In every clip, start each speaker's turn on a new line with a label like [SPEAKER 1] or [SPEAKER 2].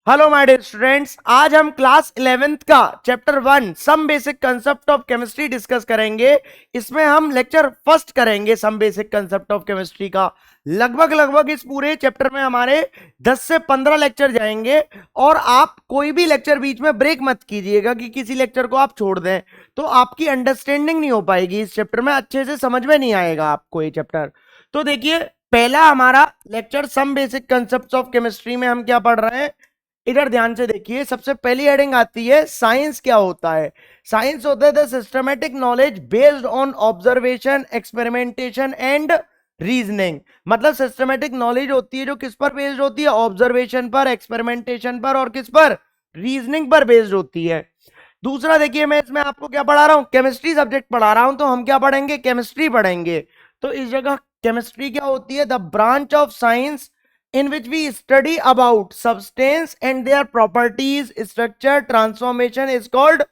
[SPEAKER 1] Hello my dear students, आज हम class 11th का chapter 1 some basic concept of chemistry discuss करेंगे। इसमें हम लेक्चर फर्स्ट करेंगे some basic concept of chemistry का। लगभग इस पूरे चैप्टर में हमारे 10 से 15 लेक्चर जाएंगे और आप कोई भी लेक्चर बीच में ब्रेक मत कीजिएगा कि किसी लेक्चर को आप छोड़ दें, तो आपकी अंडरस्टैंडिंग नहीं हो पाएगी इस चैप्टर में, अच्छे से समझ में नहीं आएगा आपको ये चैप्टर। तो देखिए, पहला हमारा lecture some basic concept of chemistry में हम क्या पढ़ रहे हैं, इधर ध्यान से देखिए। सबसे पहली हेडिंग आती है साइंस क्या होता है। साइंस होता है the systematic knowledge based on observation, experimentation and reasoning. मतलब सिस्टमैटिक नॉलेज होती है जो किस पर बेस्ड होती है, ऑब्जर्वेशन पर, एक्सपेरिमेंटेशन पर और किस पर, रीजनिंग पर बेस्ड होती है। दूसरा देखिए, मैं इसमें आपको क्या पढ़ा रहा हूं, केमिस्ट्री सब्जेक्ट पढ़ा रहा हूं, तो हम क्या पढ़ेंगे, केमिस्ट्री पढ़ेंगे। तो इस जगह केमिस्ट्री क्या होती है, the branch of science in which we study about substance and their properties, structure, transformation is called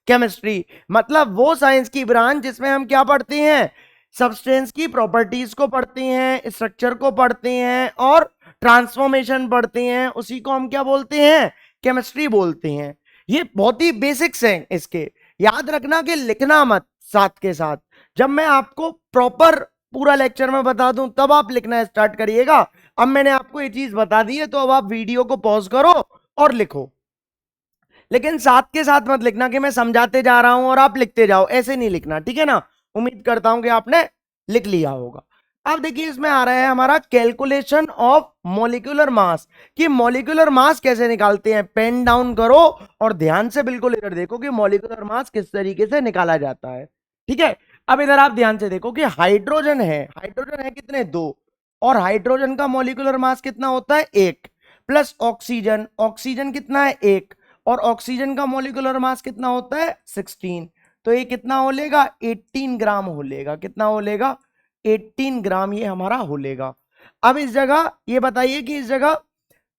[SPEAKER 1] chemistry। मतलब वो साइंस की ब्रांच जिसमें हम क्या पढ़ते हैं, सब्सटेंस की प्रॉपर्टीज को पढ़ते हैं, स्ट्रक्चर को पढ़ते हैं और ट्रांसफॉर्मेशन पढ़ते हैं, उसी को हम क्या बोलते हैं, केमिस्ट्री बोलते हैं। ये बहुत ही बेसिक्स हैं इसके, याद रखना कि लिखना मत साथ के साथ। जब मैं आपको प्रॉपर पूरा लेक्चर में बता दूं तब आप लिखना स्टार्ट करिएगा। अब मैंने आपको ये चीज बता दी है तो अब आप वीडियो को पॉज करो और लिखो, लेकिन साथ के साथ मत लिखना कि मैं समझाते जा रहा हूं और आप लिखते जाओ, ऐसे नहीं लिखना, ठीक है ना। उम्मीद करता हूं कि आपने लिख लिया होगा। अब देखिए, इसमें आ रहा है हमारा कैलकुलेशन ऑफ मॉलिक्यूलर मास, कि मॉलिक्यूलर मास कैसे निकालते हैं। पेन डाउन करो और ध्यान से बिल्कुल इधर देखो कि मॉलिक्यूलर मास किस तरीके से निकाला जाता है, ठीक है। अब इधर आप ध्यान से देखो कि हाइड्रोजन है कितने, दो, और हाइड्रोजन का मॉलिक्यूलर मास कितना होता है, एक, प्लस ऑक्सीजन, ऑक्सीजन कितना है, एक, और ऑक्सीजन का मॉलिक्यूलर मास कितना होता है, 16। तो ये कितना हो लेगा, 18 ग्राम हो लेगा। कितना हो लेगा, 18 ग्राम ये हमारा हो लेगा। अब इस जगह ये बताइए कि इस जगह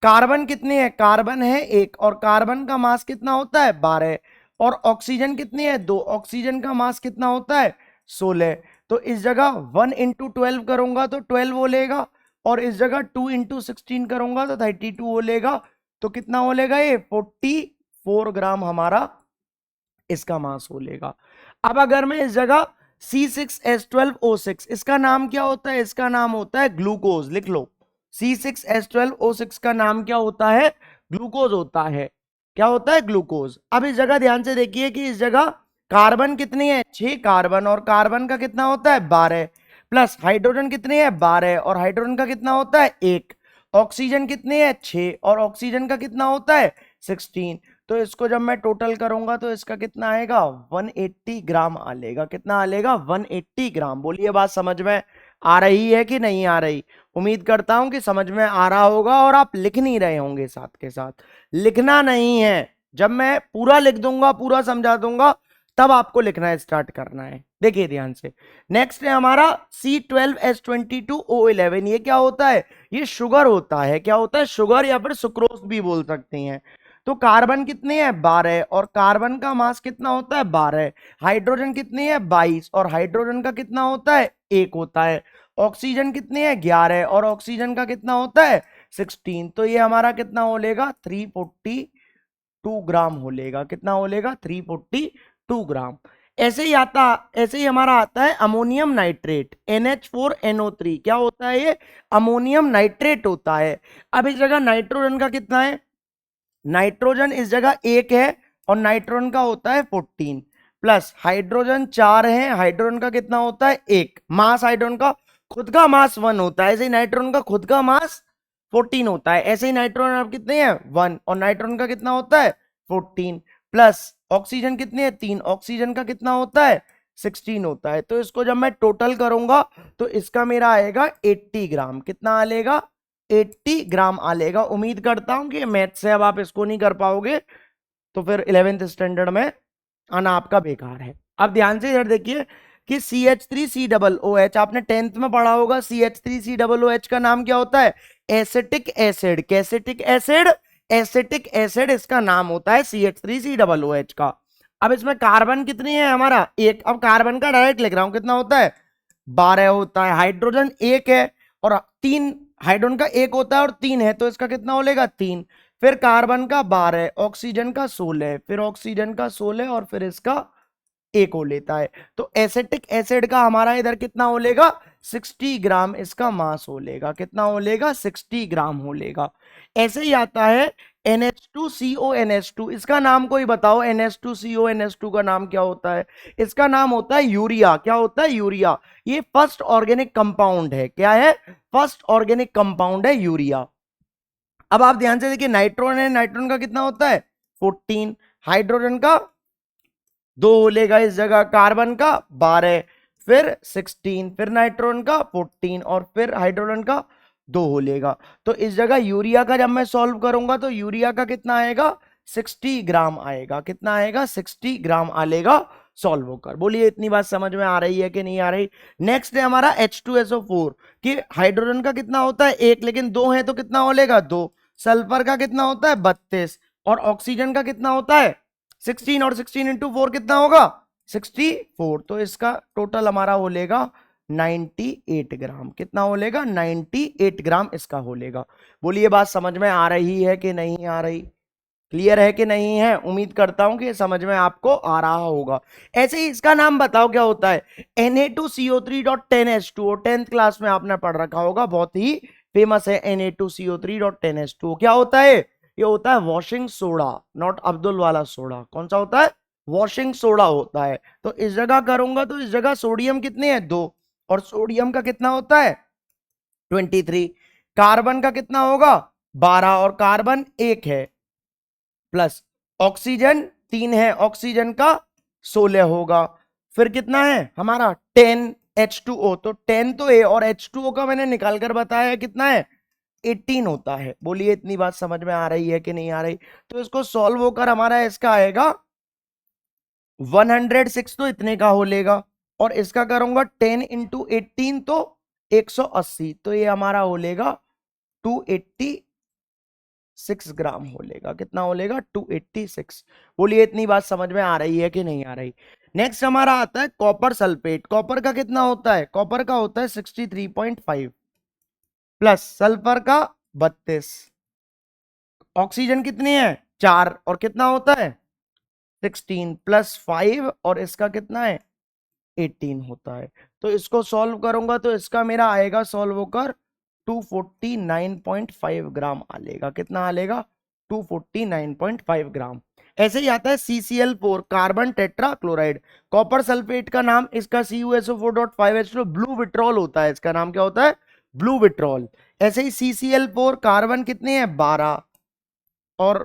[SPEAKER 1] कार्बन कितने हैं, कार्बन है एक, और कार्बन का मास कितना होता है, 12, और ऑक्सीजन कितनी है, दो, ऑक्सीजन का मास कितना होता है, 16। तो इस जगह 1 × 12 करूंगा तो 12 हो लेगा, और इस जगह 2 × 16 करूंगा तो 32 हो लेगा। तो कितना हो लेगा, ये 44 ग्राम हमारा इसका मास हो लेगा। अब अगर मैं इस जगह C6H12O6, इसका नाम क्या होता है, इसका नाम होता है ग्लूकोज, लिख लो। C6H12O6 का नाम क्या होता है, ग्लूकोज होता है। क्या होता है, ग्लूकोज। अब इस जगह ध्यान से देखिए कि इस जगह कार्बन कितनी है, 6 कार्बन, और कार्बन का कितना होता है, 12, प्लस हाइड्रोजन कितनी है, 12, और हाइड्रोजन का कितना होता है, एक, ऑक्सीजन कितनी है, 6, और ऑक्सीजन का कितना होता है, 16। तो इसको जब मैं टोटल करूंगा तो इसका कितना आएगा, 180 ग्राम आ लेगा। कितना आ लेगा, 180 ग्राम। बोलिए, बात समझ में आ रही है कि नहीं आ रही। उम्मीद करता हूं कि समझ में आ रहा होगा और आप लिख नहीं रहे होंगे साथ के साथ। लिखना नहीं है, जब मैं पूरा लिख दूंगा, पूरा समझा दूंगा, तब आपको लिखना स्टार्ट करना है। देखिए ध्यान से, नेक्स्ट है हमारा C12H22O11। ये क्या होता है, ये शुगर होता है। क्या होता है, शुगर, या फिर सुक्रोज भी बोल सकते हैं। तो कार्बन कितने हैं, 12, और कार्बन का मास कितना होता है, 12। हाइड्रोजन कितनी है, 22, और हाइड्रोजन का कितना होता है, एक होता है। ऑक्सीजन कितनी है, 11, और ऑक्सीजन का कितना होता है, 16। तो ये हमारा कितना हो लेगा, 342 ग्राम हो लेगा। कितना हो लेगा, 342 ग्राम। ऐसे ही हमारा आता है अमोनियम नाइट्रेट, NH4NO3। क्या होता है ये, अमोनियम नाइट्रेट होता है। अब इस जगह नाइट्रोजन का कितना है, नाइट्रोजन इस जगह एक है, और नाइट्रोजन का होता है 14, प्लस हाइड्रोजन 4 है, हाइड्रोजन का कितना होता है, एक। मास हाइड्रोजन का खुद का मास 1 होता है, ऐसे ही नाइट्रोजन का खुद का मास 14 होता है। ऐसे ही नाइट्रोजन अब कितने हैं, 1, और नाइट्रोजन का कितना होता है, 14, प्लस ऑक्सीजन कितनी है, 3, ऑक्सीजन का कितना होता है, 16 होता है। तो इसको जब मैं टोटल करूंगा तो इसका मेरा आएगा 80 ग्राम। कितना आ लेगा, 80 ग्राम आ लेगा। उम्मीद करता हूं कि मैथ से अब आप इसको नहीं कर पाओगे, तो फिर 11th स्टैंडर्ड में आना आपका बेकार है। अब ध्यान से इधर देखिए कि CH3COOH, आपने 10th में पढ़ा होगा। CH3COOH का नाम क्या होता है, एसिटिक एसिड। कैसेटिक एसिड, एसिटिक एसिड इसका नाम होता है CH3COOH का। अब इसमें कार्बन कितनी है हमारा, एक। अब कार्बन का डायरेक्ट लिख रहा हूं, कितना होता है, 12 होता है। हाइड्रोजन एक है, और 3, हाइड्रोजन का एक होता है और 3 है, तो इसका कितना हो लेगा, 3। फिर कार्बन का 12, ऑक्सीजन का 16, फिर ऑक्सीजन का 16 और फिर इसका एक हो लेता है। तो एसिटिक एसिड का हमारा इधर कितना हो लेगा 60 ग्राम इसका मास हो लेगा। कितना हो लेगा 60 ग्राम हो लेगा। ऐसे ही आता है NH2CONH2, इसका नाम कोई बताओ। NH2CONH2 का नाम क्या होता है? इसका नाम होता है यूरिया। क्या होता है? यूरिया। ये फर्स्ट ऑर्गेनिक कंपाउंड है। क्या है? फर्स्ट ऑर्गेनिक कंपाउंड है यूरिया। अब आप ध्यान से देखिए, नाइट्रोजन है, नाइट्रोजन का कितना होता है 14, हाइड्रोजन का 2 हो लेगा इस जगह, कार्बन का 12, फिर 16, फिर नाइट्रोजन का 14 और फिर हाइड्रोजन का 2 हो लेगा। तो इस जगह यूरिया का जब मैं सॉल्व करूंगा तो यूरिया का कितना आएगा 60 ग्राम आएगा। कितना आएगा 60 ग्राम आएगा सॉल्व होकर। बोलिए इतनी बात समझ में आ रही है कि नहीं आ रही? नेक्स्ट है हमारा H2SO4 कि हाइड्रोजन का कितना होता है 1, लेकिन 2 है तो कितना हो लेगा 2। सल्फर का कितना होता है 32 और ऑक्सीजन का कितना होता है 16, और 16 इंटू 4 कितना होगा 64। तो इसका टोटल हमारा हो लेगा 98 ग्राम। कितना हो लेगा 98 ग्राम इसका हो लेगा। बोलिए बात समझ में आ रही है कि नहीं आ रही? क्लियर है कि नहीं है? उम्मीद करता हूं कि ये समझ में आपको आ रहा होगा। ऐसे ही इसका नाम बताओ क्या होता है Na2CO3.10H2। 10th क्लास में आपने पढ़ रखा होगा, बहुत ही फेमस है Na2CO3.10H2। क्या होता है? ये होता है वॉशिंग सोडा, नॉट अब्दुल वाला सोडा। कौन सा होता है? वॉशिंग सोडा होता है। तो इस जगह करूंगा तो इस जगह सोडियम कितने हैं 2, और सोडियम का कितना होता है 23, कार्बन का कितना होगा 12 और कार्बन 1 है, प्लस ऑक्सीजन 3 है, ऑक्सीजन का 16 होगा, फिर कितना है हमारा 10 H2O। तो 10 तो है और H2O का मैंने निकाल कर बताया कितना है 18 होता है। बोलिए इतनी बात समझ में आ रही है कि नहीं आ रही? तो इसको सॉल्व होकर हमारा इसका आएगा 106, तो इतने का हो लेगा, और इसका करूंगा 10 इंटू 18 तो 180, तो ये हमारा हो लेगा 286 ग्राम हो लेगा। कितना हो लेगा 286। बोलिए इतनी बात समझ में आ रही है कि नहीं आ रही? नेक्स्ट हमारा आता है कॉपर सल्फेट। कॉपर का कितना होता है? कॉपर का होता है 63.5 प्लस सल्फर का 32, ऑक्सीजन कितनी है 4 और कितना होता है 16 प्लस 5 और इसका कितना है 18 होता है। तो इसको सॉल्व करूंगा तो इसका मेरा आएगा सॉल्व होकर 249.5 ग्राम आलेगा। कितना आलेगा 249.5 ग्राम। ऐसे ही आता है CCl4 carbon tetra chloride. Copper sulphate का नाम इसका CuSO4.5H2 ब्लू विट्रॉल होता है। इसका नाम क्या होता है ब्लू विट्रॉल। ऐसे ही CCl4 कार्बन कितने हैं 12 और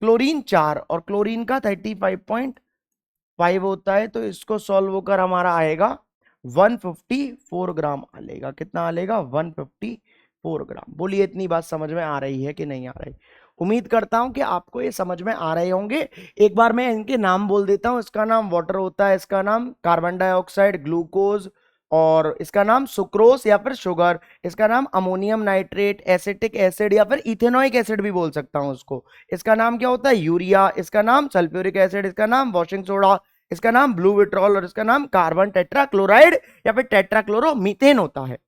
[SPEAKER 1] क्लोरीन 4 और क्लोरीन का 35.5 होता है। तो इसको सॉल्व होकर हमारा आएगा 154 ग्राम आलेगा। कितना आलेगा 154 ग्राम। बोलिए इतनी बात समझ में आ रही है कि नहीं आ रही? उम्मीद करता हूं कि आपको ये समझ में आ रहे होंगे। एक बार मैं इनके नाम बोल देता हूं। इसका नाम वाटर होता है, इसका नाम कार्बन डाइऑक्साइड, ग्लूकोज, और इसका नाम सुक्रोस या फिर शुगर, इसका नाम अमोनियम नाइट्रेट, एसिटिक एसिड या फिर इथेनोइक एसिड भी बोल सकता हूं उसको। इसका नाम क्या होता है यूरिया, इसका नाम सल्फ्यूरिक एसिड, इसका नाम वॉशिंग सोडा, इसका नाम ब्लू विट्रॉल और इसका नाम कार्बन टेट्राक्लोराइड या फिर टेट्राक्लोरोमीथेन होता है।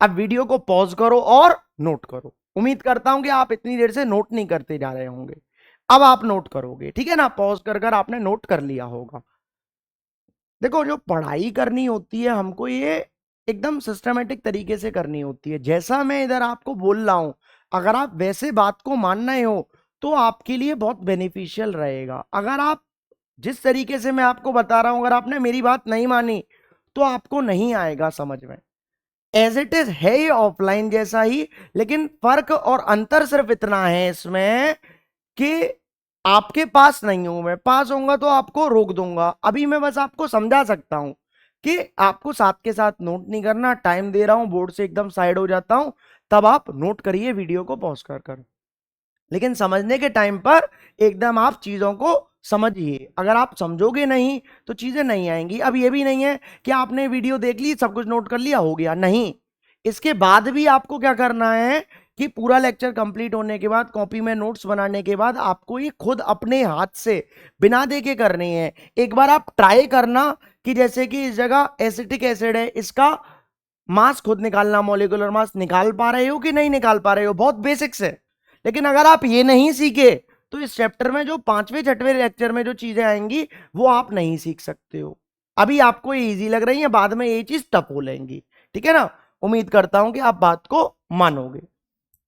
[SPEAKER 1] अब वीडियो को पॉज करो और नोट करो। उम्मीद करता हूं कि आप इतनी देर से नोट नहीं करते जा रहे होंगे। अब आप नोट करोगे, ठीक है ना? पॉज कर आपने नोट कर लिया होगा। देखो, जो पढ़ाई करनी होती है हमको ये एकदम सिस्टमेटिक तरीके से करनी होती है। जैसा मैं इधर आपको बोल रहा हूं, अगर आप वैसे बात को मानना ही हो तो आपके लिए बहुत बेनिफिशियल रहेगा। अगर आप जिस तरीके से मैं आपको बता रहा हूं, अगर आपने मेरी बात नहीं मानी तो आपको नहीं आएगा समझ में। एज इट इज है ये ऑफलाइन जैसा ही, लेकिन फर्क और अंतर सिर्फ इतना है इसमें कि आपके पास नहीं हूं मैं, पास होऊंगा तो आपको रोक दूंगा। अभी मैं बस आपको समझा सकता हूं कि आपको साथ के साथ नोट नहीं करना। टाइम दे रहा हूं, बोर्ड से एकदम साइड हो जाता हूं, तब आप नोट करिए वीडियो को पॉज कर। लेकिन समझने के टाइम पर एकदम आप चीजों को समझिए। अगर आप समझोगे नहीं तो चीजें नहीं आएंगी। अब ये भी नहीं है कि आपने वीडियो देख ली, सब कुछ नोट कर लिया, हो गया, नहीं। इसके बाद भी आपको क्या करना है कि पूरा लेक्चर कंप्लीट होने के बाद, कॉपी में नोट्स बनाने के बाद, आपको ये खुद अपने हाथ से बिना देखे करनी है। एक बार आप ट्राई करना कि जैसे कि इस जगह एसिटिक एसिड है, इसका मास खुद निकालना, मॉलिक्यूलर मास निकाल पा रहे हो कि नहीं निकाल पा रहे हो। बहुत बेसिक्स है, लेकिन अगर आप ये नहीं सीखे तो इस चैप्टर में जो 5वें 6वें लेक्चर में जो चीजें आएंगी वो आप नहीं सीख सकते हो। अभी आपको ये इजी लग रही है, बाद में ये चीज टफ हो लेंगी। ठीक है ना? उम्मीद करता हूं कि आप बात को मानोगे।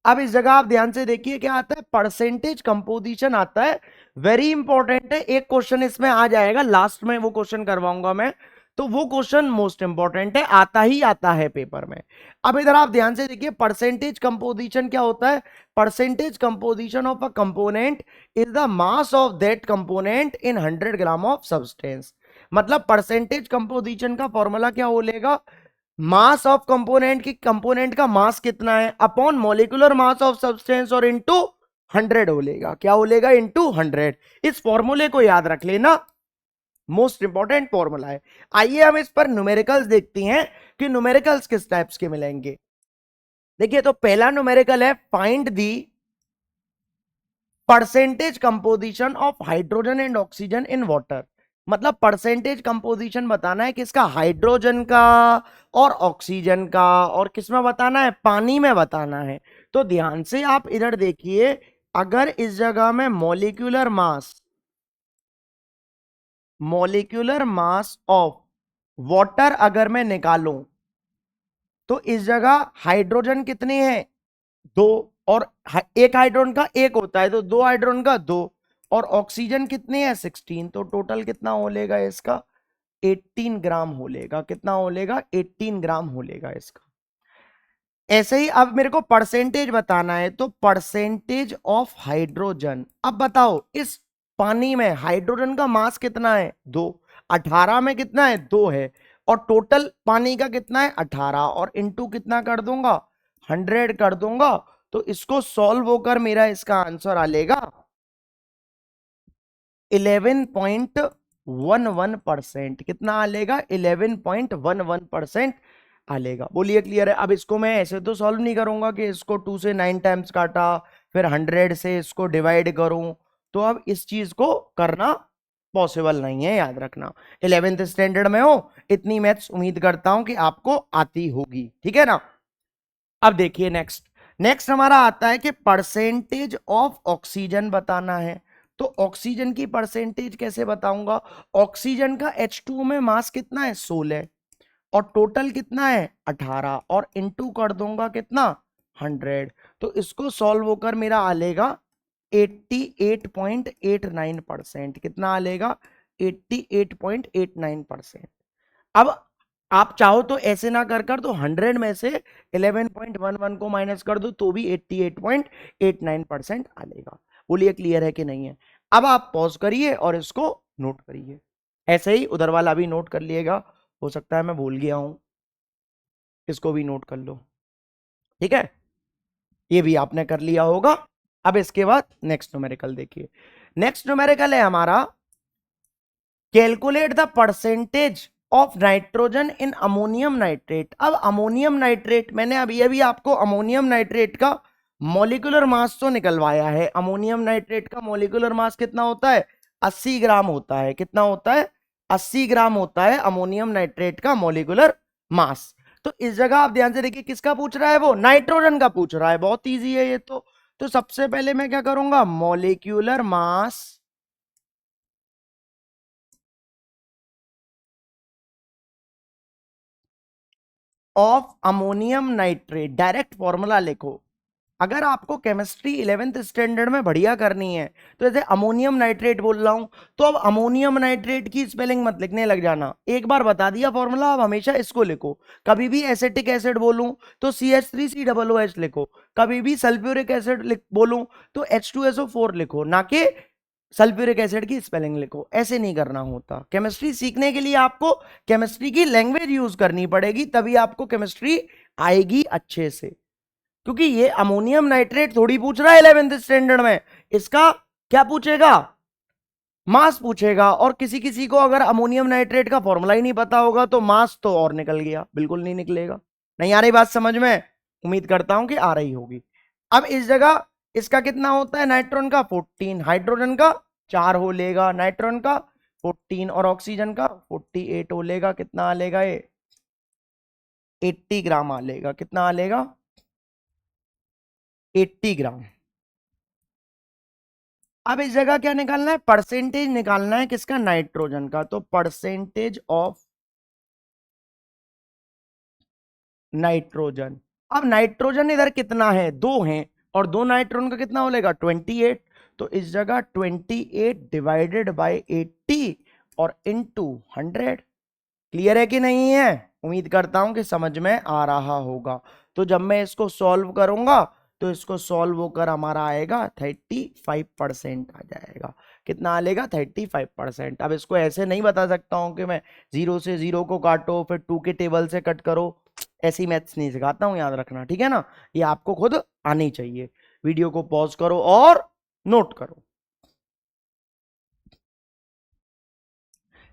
[SPEAKER 1] अब इस जगह आप ध्यान से देखिए क्या आता है, परसेंटेज कंपोजिशन आता है। वेरी इंपॉर्टेंट है, एक क्वेश्चन इसमें आ जाएगा, लास्ट में वो क्वेश्चन करवाऊंगा मैं। तो वो क्वेश्चन मोस्ट इंपॉर्टेंट है, आता ही आता है पेपर में। अब इधर आप ध्यान से देखिए, परसेंटेज कंपोजिशन क्या होता है? Percentage composition of a component is the mass of that component in 100 gram of substance. मतलब परसेंटेज कंपोजिशन का फॉर्मूला क्या बोलेगा? मास ऑफ कंपोनेंट की, कंपोनेंट का मास कितना है upon molecular mass of substance और इनटू 100 बोलेगा। क्या बोलेगा? इनटू 100। इस फॉर्मूले को याद रख लेना, मोस्ट इंपॉर्टेंट फॉर्मूला है। आइए हम इस पर न्यूमेरिकल्स देखते हैं कि न्यूमेरिकल्स किस टाइप्स के मिलेंगे। देखिए, तो पहला न्यूमेरिकल है find the percentage composition of hydrogen and oxygen in water. मतलब परसेंटेज कंपोजिशन बताना है किसका? हाइड्रोजन का और ऑक्सीजन का। और किसमें बताना है? पानी में बताना है। तो ध्यान से आप इधर देखिए, अगर इस जगह में मॉलिक्यूलर मास ऑफ वाटर अगर मैं निकालूं तो इस जगह हाइड्रोजन कितने हैं? दो। और एक हाइड्रोजन का एक होता है, तो दो हाइड्रोजन का दो। और ऑक्सीजन कितने हैं? 16। तो टोटल कितना हो लेगा इसका? 18 ग्राम हो लेगा। कितना हो लेगा? 18 ग्राम हो लेगा इसका। ऐसे ही अब मेरे को परसेंटेज बताना है, तो परसेंटेज ऑफ हाइड्रोजन। अब बताओ, इस पानी में हाइड्रोजन का मास कितना है? 2। 18 में कितना है? 2 है। और टोटल पानी का कितना है? 18। और इंटू कितना कर दूंगा? 100 कर दूंगा। तो इसको सॉल्व होकर मेरा इसका आंसर आ लेगा 11.11%। कितना आ लेगा? 11.11% आ लेगा। बोलिए क्लियर है? अब इसको मैं ऐसे तो सॉल्व नहीं करूंगा कि इसको 2 से 9 टाइम्स काटा, फिर 100 से इसको डिवाइड करूं। तो अब इस चीज को करना पॉसिबल नहीं है, याद रखना। 11th स्टैंडर्ड में हो, इतनी मैथ्स उम्मीद करता हूं कि आपको आती होगी। ठीक है ना? अब देखिए नेक्स्ट। नेक्स्ट हमारा आता है कि परसेंटेज ऑफ ऑक्सीजन बताना है। तो ऑक्सीजन की परसेंटेज कैसे बताऊंगा? ऑक्सीजन का H2 में मास कितना है? 16। और टोटल कितना है? 18। और इनटू कर दूंगा कितना? 100। तो इसको सॉल्व होकर मेरा आ लेगा 88.89%। कितना आ लेगा? 88.89%। अब आप चाहो तो ऐसे ना कर कर, तो 100 में से 11.11 को माइनस कर दो तो भी 88.89% आ जाएगा। बोलिए क्लियर है कि नहीं है? अब आप पॉज करिए और इसको नोट करिए। ऐसे ही उधर वाला भी नोट कर लिएगा, हो सकता है मैं भूल गया हूं, इसको भी नोट कर लो। ठीक है, ये भी आपने कर लिया होगा। अब इसके बाद नेक्स्ट न्यूमेरिकल देखिए। नेक्स्ट न्यूमेरिकल है हमारा calculate the percentage of nitrogen in ammonium nitrate. अब अमोनियम नाइट्रेट, मैंने अभी अभी आपको अमोनियम नाइट्रेट का मॉलिक्यूलर मास तो निकलवाया है। अमोनियम नाइट्रेट का मॉलिक्यूलर मास कितना होता है? 80 ग्राम होता है। कितना होता है? 80 ग्राम होता है अमोनियम नाइट्रेट का मॉलिक्यूलर मास। तो इस जगह आप ध्यान से देखिए, किसका पूछ रहा है? वो नाइट्रोजन का पूछ रहा है। बहुत ईजी है ये तो सबसे पहले मैं क्या करूंगा? Molecular mass of ammonium nitrate, direct formula लिखो। अगर आपको केमिस्ट्री 11th स्टैंडर्ड में बढ़िया करनी है, तो जैसे अमोनियम नाइट्रेट बोल रहा हूं, तो अब अमोनियम नाइट्रेट की स्पेलिंग मत लिखने लग जाना। एक बार बता दिया फॉर्मूला, अब हमेशा इसको लिखो। कभी भी एसिटिक एसिड बोलूं तो CH3COOH लिखो। कभी भी सल्फ्यूरिक एसिड बोलूं तो H2SO4 लिखो, ना कि सल्फ्यूरिक एसिड की स्पेलिंग लिखो। ऐसे नहीं करना होता। केमिस्ट्री सीखने के लिए आपको केमिस्ट्री की लैंग्वेज यूज करनी पड़ेगी, तभी आपको केमिस्ट्री आएगी अच्छे से। क्योंकि ये अमोनियम नाइट्रेट थोड़ी पूछ रहा है 11th स्टैंडर्ड में, इसका क्या पूछेगा? मास पूछेगा। और किसी किसी को अगर अमोनियम नाइट्रेट का फॉर्मूला ही नहीं पता होगा तो मास तो और निकल गया, बिल्कुल नहीं निकलेगा। नहीं आ रही बात समझ में? उम्मीद करता हूं कि आ रही होगी। अब इस जगह इसका कितना होता है? नाइट्रोजन का 14, हाइड्रोजन का 4 हो लेगा, नाइट्रोजन का 14 और ऑक्सीजन का 48 हो लेगा। कितना आ लेगा ये? 80 ग्राम आ लेगा। कितना आ लेगा? 80 ग्राम। अब इस जगह क्या निकालना है, परसेंटेज निकालना है किसका, नाइट्रोजन का। तो परसेंटेज ऑफ नाइट्रोजन। अब नाइट्रोजन इधर कितना है, दो हैं, और दो नाइट्रोजन का कितना हो जाएगा 28। तो इस जगह 28 डिवाइडेड बाय 80 और इनटू 100। क्लियर है कि नहीं है, उम्मीद करता हूं कि समझ में आ रहा होगा। तो जब मैं इसको सॉल्व करूंगा तो इसको सॉल्व होकर हमारा आएगा 35% आ जाएगा। कितना आएगा 35%। अब इसको ऐसे नहीं बता सकता हूं कि मैं 0 से 0 को काटो फिर 2 के टेबल से कट करो, ऐसी मैथ्स नहीं सिखाता हूं, याद रखना, ठीक है ना। ये आपको खुद आनी चाहिए। वीडियो को पॉज करो और नोट करो।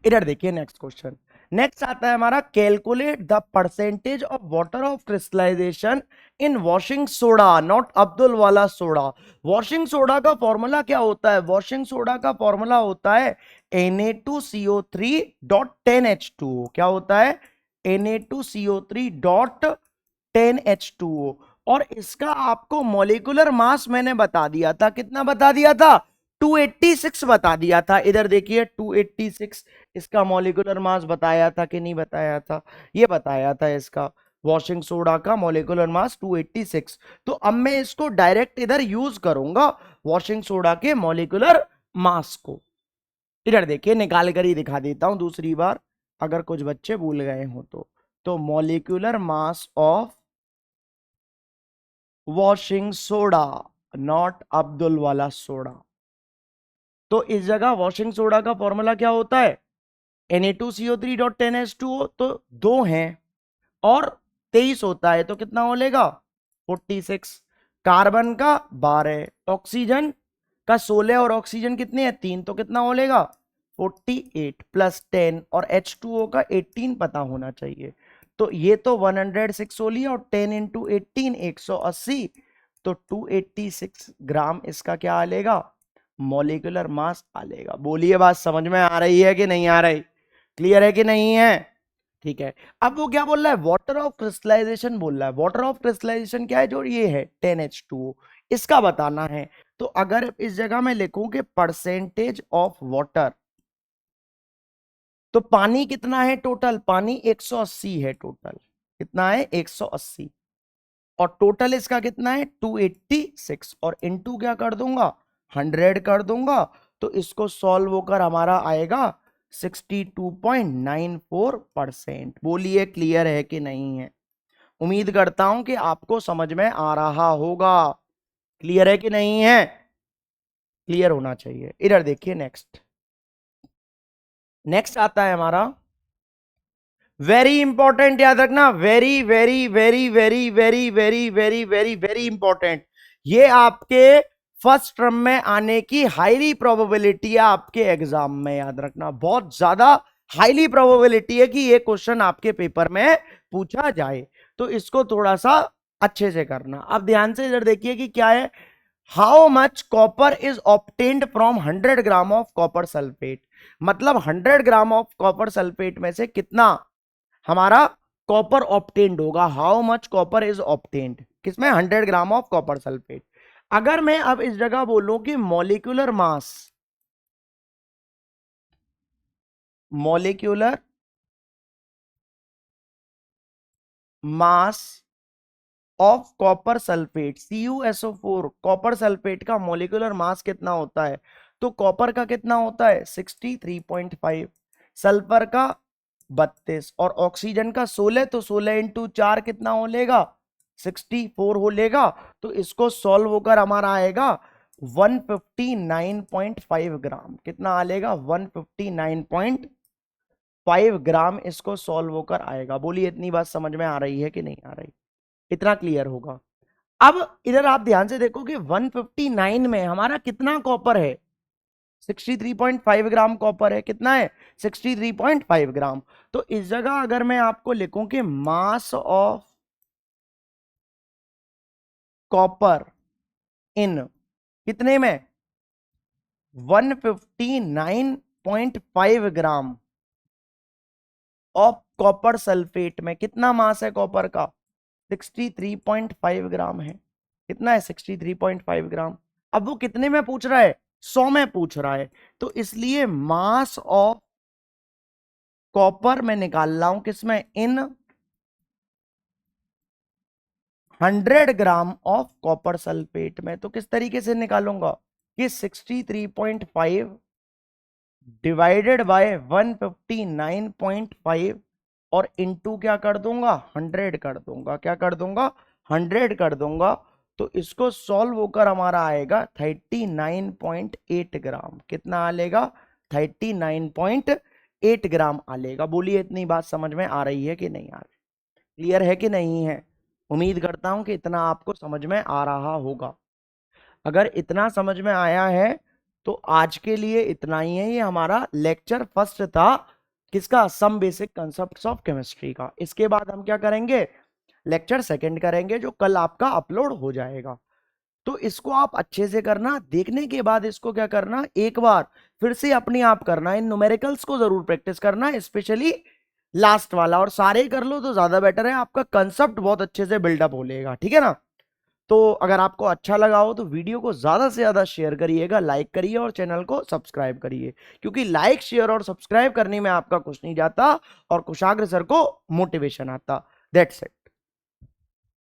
[SPEAKER 1] इधर देखिए नेक्स्ट क्वेश्चन। नेक्स्ट आता है हमारा, calculate the percentage of water of crystallisation in washing soda, not Abdul वाला सोडा। वॉशिंग सोडा का फॉर्मूला क्या होता है, वॉशिंग सोडा का फॉर्मूला होता है Na2CO3 डॉट 10H2O। क्या होता है, Na2CO3 डॉट 10H2O। और इसका आपको मॉलिक्यूलर मास मैंने बता दिया था, कितना बता दिया था, 286 बता दिया था। इधर देखिए 286 इसका मॉलिक्यूलर मास बताया था कि नहीं बताया था, ये बताया था इसका वॉशिंग सोडा का मॉलिक्यूलर मास 286। तो अब मैं इसको डायरेक्ट इधर यूज करूंगा वॉशिंग सोडा के मॉलिक्यूलर मास को। इधर देखिए निकाल कर ही दिखा देता हूं दूसरी बार, अगर कुछ बच्चे भूल गए हो तो molecular mass of washing soda, not Abdul वाला सोडा। तो इस जगह वॉशिंग सोडा का फॉर्मूला क्या होता है, Na2CO3.10H2O। तो दो हैं और 23 होता है, तो कितना हो लेगा 46। कार्बन का 12, ऑक्सीजन का 16 और ऑक्सीजन कितने हैं 3, तो कितना हो लेगा 48 प्लस 10 और H2O का 18 पता होना चाहिए। तो ये तो 106 हो लिया और 10 इंटू 18 180। तो 286 ग्राम इसका क्या आलेगा, मॉलिक्यूलर मास आलेगा। बोलिए बात समझ में आ रही है कि नहीं आ रही, क्लियर है कि नहीं है, ठीक है। अब वो क्या बोल रहा है, वाटर ऑफ क्रिस्टलाइजेशन बोल रहा है। वाटर ऑफ क्रिस्टलाइजेशन क्या है, जो ये है 10H2O, इसका बताना है। तो अगर इस जगह मैं लिखूं कि परसेंटेज ऑफ वाटर, तो पानी कितना है टोटल, पानी 180 है टोटल, कितना है 180, और टोटल इसका कितना है 286, और इनटू क्या कर दूंगा 100 कर दूंगा। तो इसको सॉल्व होकर हमारा आएगा 62.94%। बोलिए क्लियर है कि नहीं है, उम्मीद करता हूं कि आपको समझ में आ रहा होगा। क्लियर है कि नहीं है, क्लियर होना चाहिए। इधर देखिए नेक्स्ट, नेक्स्ट आता है हमारा वेरी इंपॉर्टेंट, याद रखना, very very very very very very very very very important. ये आपके फर्स्ट टर्म में आने की हाईली प्रोबेबिलिटी है, आपके एग्जाम में, याद रखना, बहुत ज्यादा हाईली प्रोबेबिलिटी है कि ये क्वेश्चन आपके पेपर में पूछा जाए। तो इसको थोड़ा सा अच्छे से करना। अब ध्यान से इधर देखिए कि क्या है, how much copper is obtained from 100 gram of copper sulphate. मतलब 100 ग्राम ऑफ कॉपर सल्फेट में से कितना हमारा कॉपर ऑब्टेन्ड होगा, how much copper is obtained, किसमें 100 ग्राम ऑफ कॉपर सल्फेट। अगर मैं अब इस जगह बोलूं कि molecular mass, molecular mass of copper sulphate CuSO4, copper sulphate का मॉलिक्यूलर मास कितना होता है, तो कॉपर का कितना होता है 63.5, सल्फर का 32 और ऑक्सीजन का 16। तो 16 इंटू 4 कितना हो लेगा 64 हो लेगा। तो इसको सॉल्व होकर हमारा आएगा 159.5 ग्राम। कितना आएगा 159.5 ग्राम इसको सॉल्व होकर आएगा। बोलिए इतनी बात समझ में आ रही है कि नहीं आ रही, इतना क्लियर होगा। अब इधर आप ध्यान से देखो कि 159 में हमारा कितना कॉपर है, 63.5 ग्राम कॉपर है, कितना है 63.5 ग्राम। तो इस जगह अगर मैं आपको लिखूं कि मास ऑफ कॉपर इन कितने में 159.5 ग्राम ऑफ कॉपर सल्फेट में, कितना मास है कॉपर का 63.5 ग्राम है, कितना है 63.5 ग्राम। अब वो कितने में पूछ रहा है 100 में पूछ रहा है, तो इसलिए मास ऑफ कॉपर मैं निकाल रहा हूं किसमें, इन 100 ग्राम ऑफ कॉपर सल्फेट में। तो किस तरीके से निकालूंगा कि 63.5 डिवाइडेड बाय 159.5 और इनटू क्या कर दूंगा, 100 कर दूंगा। क्या कर दूंगा, 100 कर दूंगा। तो इसको सॉल्व होकर हमारा आएगा 39.8 ग्राम। कितना आलेगा, 39.8 ग्राम आलेगा। बोलिए इतनी बात समझ में आ रही है कि नहीं आ रही, क्लियर है कि नहीं है? उम्मीद करता हूं कि इतना आपको समझ में आ रहा होगा। अगर इतना समझ में आया है तो आज के लिए इतना ही है। ये हमारा लेक्चर फर्स्ट था किसका, some basic concepts of chemistry का। इसके बाद हम क्या करेंगे, लेक्चर सेकंड करेंगे जो कल आपका अपलोड हो जाएगा। तो इसको आप अच्छे से करना, देखने के बाद इसको क्या करना, एक बार फिर से अपने आप करना, इन न्यूमेरिकल्स को जरूर प्रैक्टिस करना, स्पेशली लास्ट वाला। और सारे कर लो तो ज्यादा बेटर है, आपका कंसेप्ट बहुत अच्छे से बिल्डअप हो लेगा, ठीक है ना। तो अगर आपको अच्छा लगा हो तो वीडियो को ज्यादा से ज्यादा शेयर करिएगा, लाइक करिए और चैनल को सब्सक्राइब करिए, क्योंकि लाइक शेयर और सब्सक्राइब करने में आपका कुछ नहीं जाता और कुशाग्र सर को मोटिवेशन आता। That's it.